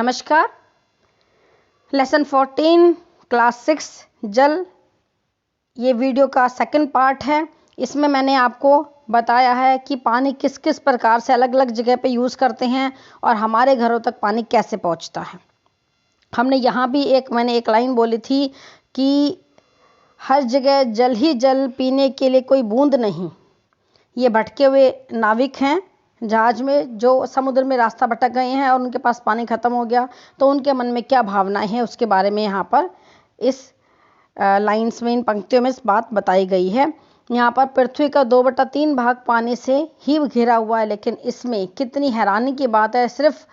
नमस्कार। Lesson 14 class 6 जल, ये वीडियो का सेकंड पार्ट है। इसमें मैंने आपको बताया है कि पानी किस किस प्रकार से अलग अलग जगह पे यूज़ करते हैं और हमारे घरों तक पानी कैसे पहुंचता है। हमने यहाँ भी मैंने एक लाइन बोली थी कि हर जगह जल ही जल, पीने के लिए कोई बूंद नहीं। ये भटके हुए नाविक हैं जहाज में, जो समुद्र में रास्ता भटक गए हैं और उनके पास पानी ख़त्म हो गया, तो उनके मन में क्या भावनाएं हैं उसके बारे में यहाँ पर इस लाइन्स में, इन पंक्तियों में इस बात बताई गई है। यहाँ पर पृथ्वी का 2/3 भाग पानी से ही घिरा हुआ है, लेकिन इसमें कितनी हैरानी की बात है, सिर्फ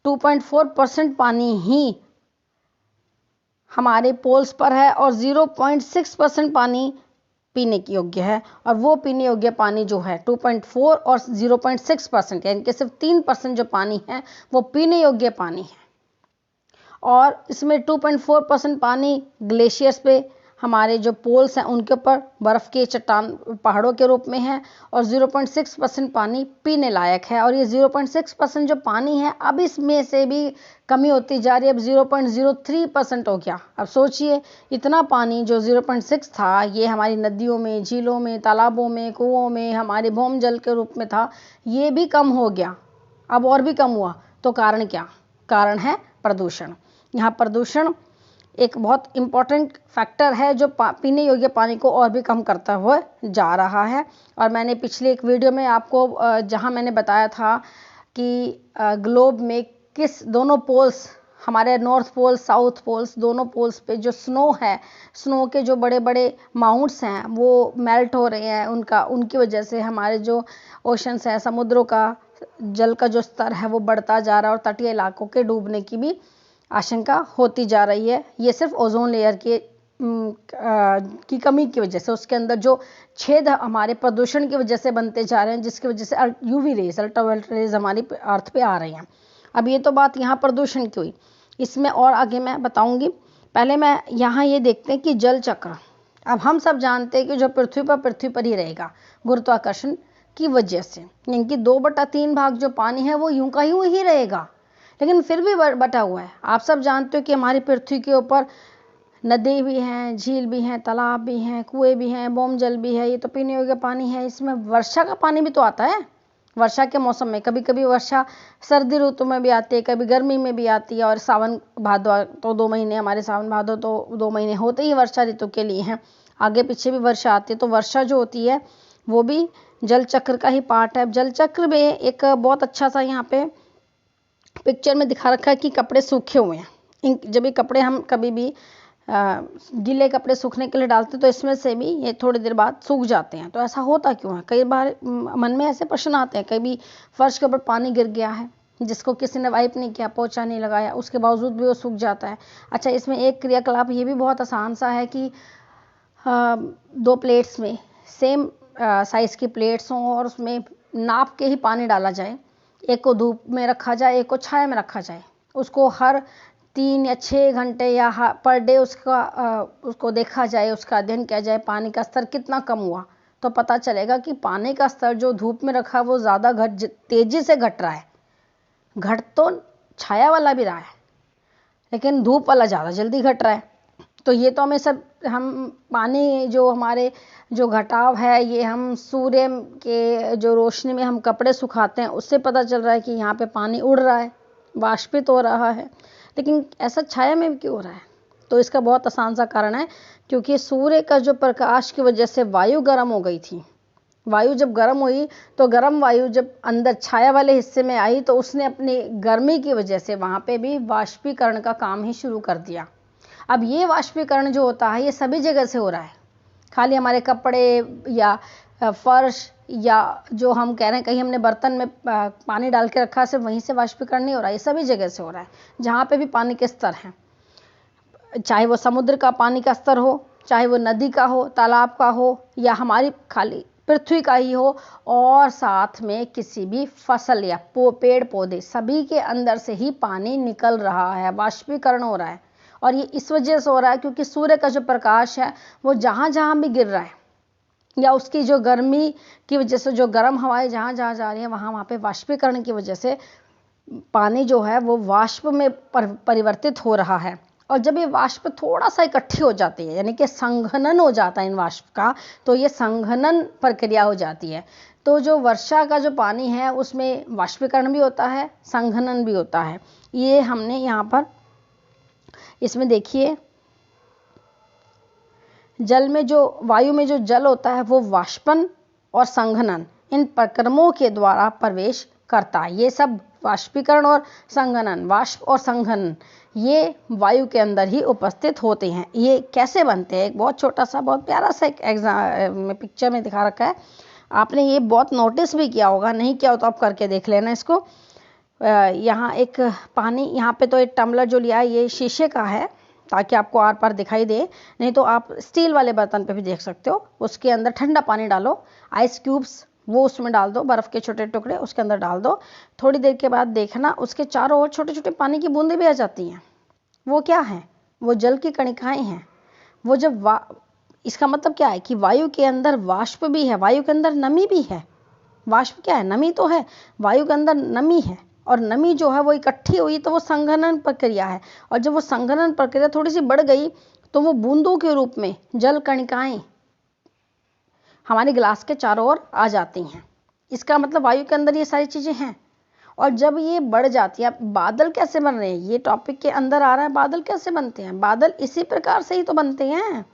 2.4% पानी ही हमारे पोल्स पर है और 0.6% पानी पीने की योग्य है। और वो पीने योग्य पानी जो है 2.4 और 0.6%, यानी कि सिर्फ 3% जो पानी है वो पीने योग्य पानी है। और इसमें 2.4% पानी ग्लेशियर्स पे, हमारे जो पोल्स हैं उनके ऊपर बर्फ़ के चट्टान पहाड़ों के रूप में है, और 0.6% पानी पीने लायक है। और ये 0.6% जो पानी है अब इसमें से भी कमी होती जा रही है, अब 0.03% हो गया। अब सोचिए, इतना पानी जो 0.6 था, ये हमारी नदियों में, झीलों में, तालाबों में, कुओं में, हमारे भौम जल के रूप में था, ये भी कम हो गया, अब और भी कम हुआ। तो कारण क्या? कारण है प्रदूषण। यहाँ प्रदूषण एक बहुत इम्पॉर्टेंट फैक्टर है जो पीने योग्य पानी को और भी कम करता हुआ जा रहा है। और मैंने पिछले एक वीडियो में आपको जहाँ मैंने बताया था कि ग्लोब में किस दोनों पोल्स, हमारे नॉर्थ पोल, साउथ पोल्स, दोनों पोल्स पे जो स्नो है, स्नो के जो बड़े बड़े माउंट्स हैं वो मेल्ट हो रहे हैं, उनकी वजह से हमारे जो ओशंस हैं, समुद्रों का जल का जो स्तर है वो बढ़ता जा रहा है और तटीय इलाकों के डूबने की भी आशंका होती जा रही है। ये सिर्फ ओजोन लेयर की कमी की वजह से, उसके अंदर जो छेद हमारे प्रदूषण की वजह से बनते जा रहे हैं, जिसकी वजह से यूवी रेज, अल्ट्रावायलेट रेज हमारी अर्थ पे आ रही हैं। अब ये तो बात यहाँ प्रदूषण की हुई, इसमें और आगे मैं बताऊंगी। पहले मैं यहाँ ये देखते हैं कि जल चक्र। अब हम सब जानते हैं कि जो पृथ्वी पर ही रहेगा गुरुत्वाकर्षण की वजह से, यानी कि 2/3 भाग जो पानी है वो यूं का यूं ही रहेगा, लेकिन फिर भी बटा हुआ है। आप सब जानते हो कि हमारी पृथ्वी के ऊपर नदी भी हैं, झील भी हैं, तालाब भी हैं, कुएं भी हैं, भौम जल भी है। ये तो पीने योग्य पानी है। इसमें वर्षा का पानी भी तो आता है। वर्षा के मौसम में कभी कभी वर्षा सर्दी ऋतु में भी आती है, कभी गर्मी में भी आती है। और सावन भादो तो 2 महीने, हमारे सावन भादो तो 2 महीने होते ही वर्षा ऋतु के लिए हैं। आगे पीछे भी वर्षा आती है, तो वर्षा जो होती है वो भी जल चक्र का ही पार्ट है। जल चक्र में एक बहुत अच्छा सा यहाँ पे पिक्चर में दिखा रखा है कि कपड़े सूखे हुए हैं। जब ये कपड़े हम कभी भी गीले कपड़े सूखने के लिए डालते हैं तो इसमें से भी ये थोड़ी देर बाद सूख जाते हैं। तो ऐसा होता क्यों है? कई बार मन में ऐसे प्रश्न आते हैं। कभी फर्श के ऊपर पानी गिर गया है जिसको किसी ने वाइप नहीं किया, पोछा नहीं लगाया, उसके बावजूद भी वो सूख जाता है। अच्छा, इसमें एक क्रियाकलाप ये भी बहुत आसान सा है कि 2 प्लेट्स में सेम साइज़ की प्लेट्स हों और उसमें नाप के ही पानी डाला जाए। एक को धूप में रखा जाए, एक को छाया में रखा जाए। उसको हर 3 या 6 घंटे या पर डे उसको देखा जाए, उसका अध्ययन किया जाए, पानी का स्तर कितना कम हुआ, तो पता चलेगा कि पानी का स्तर जो धूप में रखा वो ज़्यादा तेज़ी से घट रहा है। घट तो छाया वाला भी रहा है, लेकिन धूप वाला ज़्यादा जल्दी घट रहा है। तो ये तो हम पानी जो हमारे जो घटाव है, ये हम सूर्य के जो रोशनी में हम कपड़े सुखाते हैं उससे पता चल रहा है कि यहाँ पे पानी उड़ रहा है, वाष्पित हो रहा है। लेकिन ऐसा छाया में भी क्यों हो रहा है? तो इसका बहुत आसान सा कारण है, क्योंकि सूर्य का जो प्रकाश की वजह से वायु गर्म हो गई थी। वायु जब गर्म हुई तो गर्म वायु जब अंदर छाया वाले हिस्से में आई तो उसने अपनी गर्मी की वजह से वहाँ पे भी वाष्पीकरण का काम ही शुरू कर दिया। अब ये वाष्पीकरण जो होता है ये सभी जगह से हो रहा है, खाली हमारे कपड़े या फर्श या जो हम कह रहे हैं कहीं हमने बर्तन में पानी डाल के रखा, सिर्फ वहीं से वाष्पीकरण नहीं हो रहा है, ये सभी जगह से हो रहा है। जहाँ पे भी पानी के स्तर हैं, चाहे वो समुद्र का पानी का स्तर हो, चाहे वो नदी का हो, तालाब का हो, या हमारी खाली पृथ्वी का ही हो, और साथ में किसी भी फसल या पेड़ पौधे, सभी के अंदर से ही पानी निकल रहा है, वाष्पीकरण हो रहा है। और ये इस वजह से हो रहा है क्योंकि सूर्य का जो प्रकाश है वो जहाँ जहाँ भी गिर रहा है, या उसकी जो गर्मी की वजह से जो गर्म हवाएं जहाँ जहाँ जा रही हैं वहाँ पे वाष्पीकरण की वजह से पानी जो है वो वाष्प में परिवर्तित हो रहा है। और जब ये वाष्प थोड़ा सा इकट्ठी हो जाती है, यानी कि संघनन हो जाता है इन वाष्प का, तो ये संघनन प्रक्रिया हो जाती है। तो जो वर्षा का जो पानी है उसमें वाष्पीकरण भी होता है, संघनन भी होता है। ये हमने यहाँ पर इसमें देखिए, जल में जो वायु में जो जल होता है वो वाष्पन और संघनन इन प्रक्रमों के द्वारा प्रवेश करता है। ये सब वाष्पीकरण और संघनन, वाष्प और संघनन, ये वायु के अंदर ही उपस्थित होते हैं। ये कैसे बनते हैं, एक बहुत छोटा सा, बहुत प्यारा सा एक एग्जाम पिक्चर में दिखा रखा है। आपने ये बहुत नोटिस भी किया होगा, नहीं किया हो तो आप करके देख लेना इसको। यहाँ एक पानी, यहाँ पे तो एक टम्बलर जो लिया है ये शीशे का है ताकि आपको आर पार दिखाई दे, नहीं तो आप स्टील वाले बर्तन पे भी देख सकते हो। उसके अंदर ठंडा पानी डालो, आइस क्यूब्स वो उसमें डाल दो, बर्फ़ के छोटे टुकड़े उसके अंदर डाल दो। थोड़ी देर के बाद देखना उसके चारों ओर छोटे छोटे पानी की बूंदें भी आ जाती हैं। वो क्या है, वो जल की कणिकाएं हैं। वो जब इसका मतलब क्या है कि वायु के अंदर वाष्प भी है, वायु के अंदर नमी भी है। वाष्प क्या है, नमी तो है, वायु के अंदर नमी है, और नमी जो है वो इकट्ठी हुई तो वो संघनन प्रक्रिया है। और जब वो संघनन प्रक्रिया थोड़ी सी बढ़ गई तो वो बूंदों के रूप में जल कणिकाएं हमारे गिलास के चारों ओर आ जाती हैं। इसका मतलब वायु के अंदर ये सारी चीज़ें हैं। और जब ये बढ़ जाती है, बादल कैसे बन रहे हैं, ये टॉपिक के अंदर आ रहा है। बादल कैसे बनते हैं, बादल इसी प्रकार से ही तो बनते हैं।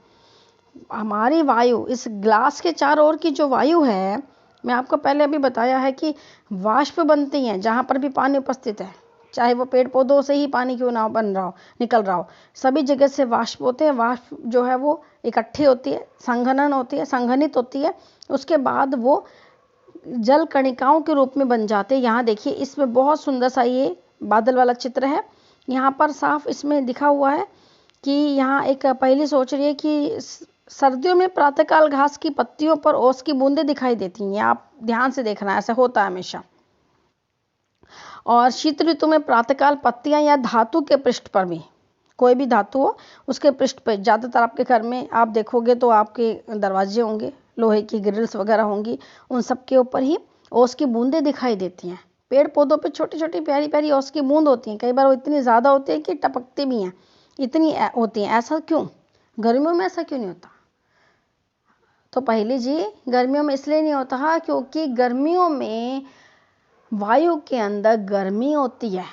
हमारी वायु, इस ग्लास के चारों ओर की जो वायु है, मैं आपको पहले अभी बताया है कि वाष्प बनती हैं जहाँ पर भी पानी उपस्थित है, चाहे वो पेड़ पौधों से ही पानी क्यों ना बन रहा हो, निकल रहा हो, सभी जगह से वाष्प होते हैं। वाष्प जो है वो इकट्ठी होती है, संघनन होती है, संघनित होती है, उसके बाद वो जल कणिकाओं के रूप में बन जाते हैं। यहाँ देखिए, इसमें बहुत सुंदर सा ये बादल वाला चित्र है। यहाँ पर साफ इसमें दिखा हुआ है कि यहाँ एक पहली सोच रही है कि सर्दियों में प्रातःकाल घास की पत्तियों पर ओस की बूंदें दिखाई देती हैं। आप ध्यान से देखना, ऐसा होता है हमेशा। और शीत ऋतु में प्रातःकाल पत्तियां या धातु के पृष्ठ पर भी, कोई भी धातु हो उसके पृष्ठ पर, ज़्यादातर आपके घर में आप देखोगे तो आपके दरवाजे होंगे, लोहे की ग्रिल्स वगैरह होंगी, उन सब के ऊपर ही ओस की बूंदें दिखाई देती हैं। पेड़ पौधों पे छोटी छोटी प्यारी प्यारी ओस की बूंद होती हैं। कई बार वो इतनी ज़्यादा होती है कि टपकती भी हैं, इतनी होती हैं। ऐसा क्यों, गर्मियों में ऐसा क्यों नहीं होता? तो पहली जी, गर्मियों में इसलिए नहीं होता क्योंकि गर्मियों में वायु के अंदर गर्मी होती है,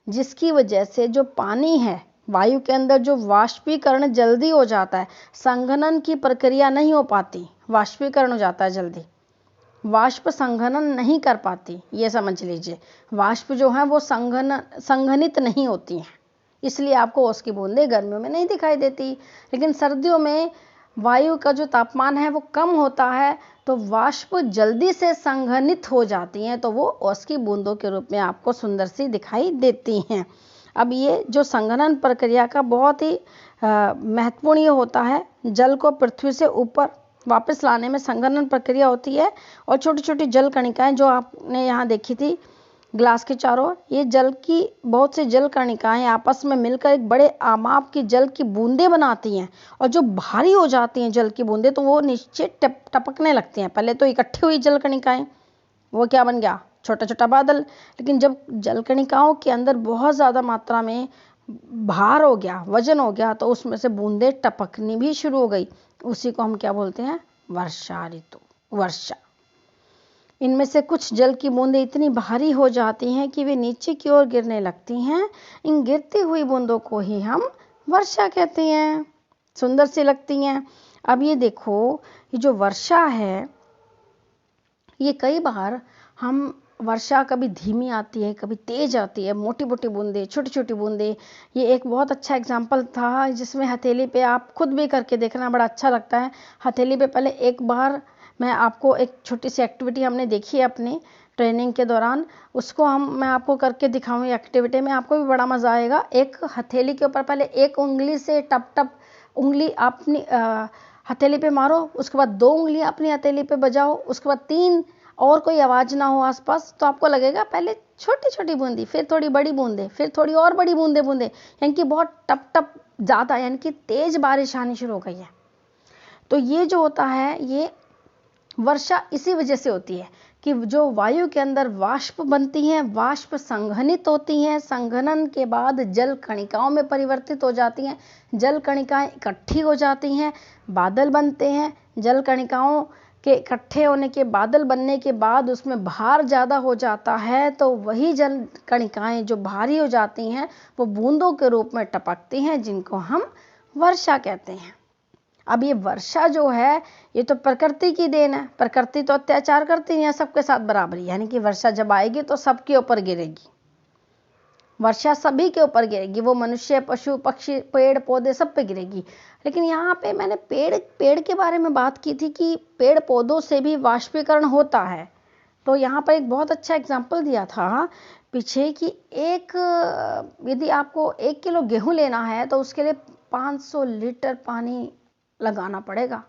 जिसकी वजह से जो पानी है वायु के अंदर जो वाष्पीकरण जल्दी हो जाता है, संघनन की प्रक्रिया नहीं हो पाती, वाष्पीकरण हो जाता है जल्दी, वाष्प संघनन नहीं कर पाती। ये समझ लीजिए, वाष्प जो है वो संघनित नहीं होती हैं, इसलिए आपको ओस की बूंदें गर्मियों में नहीं दिखाई देती। लेकिन सर्दियों में वायु का जो तापमान है वो कम होता है, तो वाष्प जल्दी से संघनित हो जाती हैं, तो वो ओस की बूंदों के रूप में आपको सुंदर सी दिखाई देती हैं। अब ये जो संघनन प्रक्रिया का बहुत ही महत्वपूर्ण ये होता है, जल को पृथ्वी से ऊपर वापस लाने में संघनन प्रक्रिया होती है। और छोटी छोटी जल कणिकाएं जो आपने यहाँ देखी थी ग्लास के चारों, ये जल की बहुत सी जल कणिकाएं आपस में मिलकर एक बड़े आमाप की जल की बूंदें बनाती हैं। और जो भारी हो जाती हैं जल की बूंदें, तो वो नीचे टपकने लगती हैं। पहले तो इकट्ठी हुई जल कणिकाएं, वो क्या बन गया, छोटा छोटा बादल। लेकिन जब जल कणिकाओं के अंदर बहुत ज़्यादा मात्रा में भार हो गया, वजन हो गया, तो उसमें से बूंदें टपकनी भी शुरू हो गई। उसी को हम क्या बोलते हैं, वर्षा ऋतु, वर्षा। इनमें से कुछ जल की बूंदें इतनी भारी हो जाती हैं कि वे नीचे की ओर गिरने लगती हैं। इन गिरती हुई बूंदों को ही हम वर्षा कहते हैं। सुंदर सी लगती हैं। अब ये देखो, ये जो वर्षा है, ये कई बार हम वर्षा कभी धीमी आती है, कभी तेज आती है, मोटी मोटी बूंदें, छोटी छोटी बूंदें। ये एक बहुत अच्छा एग्जाम्पल था जिसमें हथेली पे, आप खुद भी करके देखना, बड़ा अच्छा लगता है। हथेली पे पहले एक बार मैं आपको एक छोटी सी एक्टिविटी हमने देखी है अपनी ट्रेनिंग के दौरान, उसको मैं आपको करके दिखाऊंगी एक्टिविटी में, आपको भी बड़ा मज़ा आएगा। एक हथेली के ऊपर पहले एक उंगली से टप टप उंगली अपनी हथेली पे मारो, उसके बाद 2 उंगलियां अपनी हथेली पे बजाओ, उसके बाद 3, और कोई आवाज़ ना हो आसपास, तो आपको लगेगा पहले छोटी छोटी बूंदी, फिर थोड़ी बड़ी बूंदें, फिर थोड़ी और बड़ी बूंदें बूंदें, यानी कि बहुत टप टप ज़्यादा, यानी कि तेज़ बारिश आनी शुरू हो गई है। तो ये जो होता है, ये वर्षा इसी वजह से होती है कि जो वायु के अंदर वाष्प बनती हैं, वाष्प संघनित होती हैं, संघनन के बाद जल कणिकाओं में परिवर्तित हो जाती हैं, जल कणिकाएं इकट्ठी हो जाती हैं, बादल बनते हैं। जल कणिकाओं के इकट्ठे होने के, बादल बनने के बाद उसमें भार ज़्यादा हो जाता है, तो वही जल कणिकाएं जो भारी हो जाती हैं वो बूंदों के रूप में टपकती हैं, जिनको हम वर्षा कहते हैं। अब ये वर्षा जो है ये तो प्रकृति की देन है। प्रकृति तो अत्याचार करती है सबके साथ बराबरी, यानी कि वर्षा जब आएगी तो सबके ऊपर गिरेगी। वर्षा सभी के ऊपर गिरेगी, वो मनुष्य, पशु, पक्षी, पेड़ पौधे सब पे गिरेगी। लेकिन यहाँ पे मैंने पेड़ के बारे में बात की थी कि पेड़ पौधों से भी वाष्पीकरण होता है। तो यहाँ पर एक बहुत अच्छा एग्जाम्पल दिया था पीछे कि यदि आपको 1 किलो गेहूं लेना है तो उसके लिए 500 लीटर पानी लगाना पड़ेगा।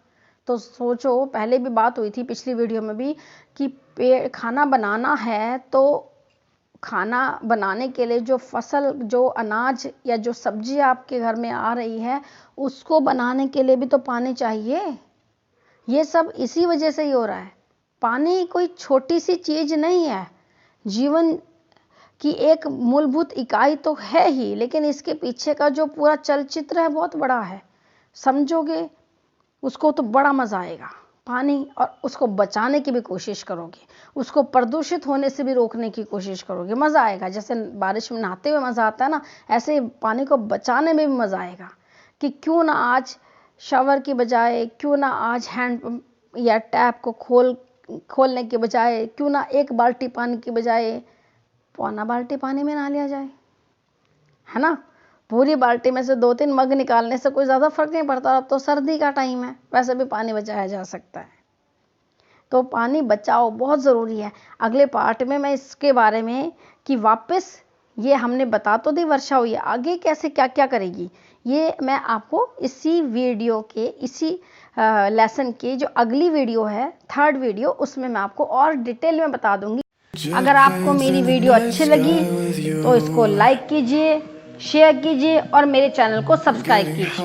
तो सोचो, पहले भी बात हुई थी पिछली वीडियो में भी कि खाना बनाना है तो खाना बनाने के लिए जो फसल, जो अनाज या जो सब्जी आपके घर में आ रही है उसको बनाने के लिए भी तो पानी चाहिए। ये सब इसी वजह से ही हो रहा है। पानी कोई छोटी सी चीज नहीं है, जीवन की एक मूलभूत इकाई तो है ही, लेकिन इसके पीछे का जो पूरा चलचित्र है बहुत बड़ा है। समझोगे उसको तो बड़ा मजा आएगा पानी, और उसको बचाने की भी कोशिश करोगे, उसको प्रदूषित होने से भी रोकने की कोशिश करोगे, मजा आएगा। जैसे बारिश में नहाते हुए मजा आता है ना, ऐसे पानी को बचाने में भी मजा आएगा कि क्यों ना आज शावर की बजाय, क्यों ना आज हैंडपंप या टैप को खोलने के बजाय, क्यों ना 1 बाल्टी पानी की बजाय पौना बाल्टी पानी में नहा लिया जाए, है ना। पूरी बाल्टी में से 2-3 मग निकालने से कोई ज़्यादा फर्क नहीं पड़ता। अब तो सर्दी का टाइम है, वैसे भी पानी बचाया जा सकता है। तो पानी बचाओ, बहुत ज़रूरी है। अगले पार्ट में मैं इसके बारे में कि वापस ये हमने बता तो दी वर्षा हुई है, आगे कैसे क्या क्या करेगी, ये मैं आपको इसी वीडियो के, इसी लेसन की जो अगली वीडियो है, 3rd वीडियो, उसमें मैं आपको और डिटेल में बता दूंगी। अगर आपको मेरी वीडियो अच्छी लगी तो इसको लाइक कीजिए, शेयर कीजिए और मेरे चैनल को सब्सक्राइब कीजिए।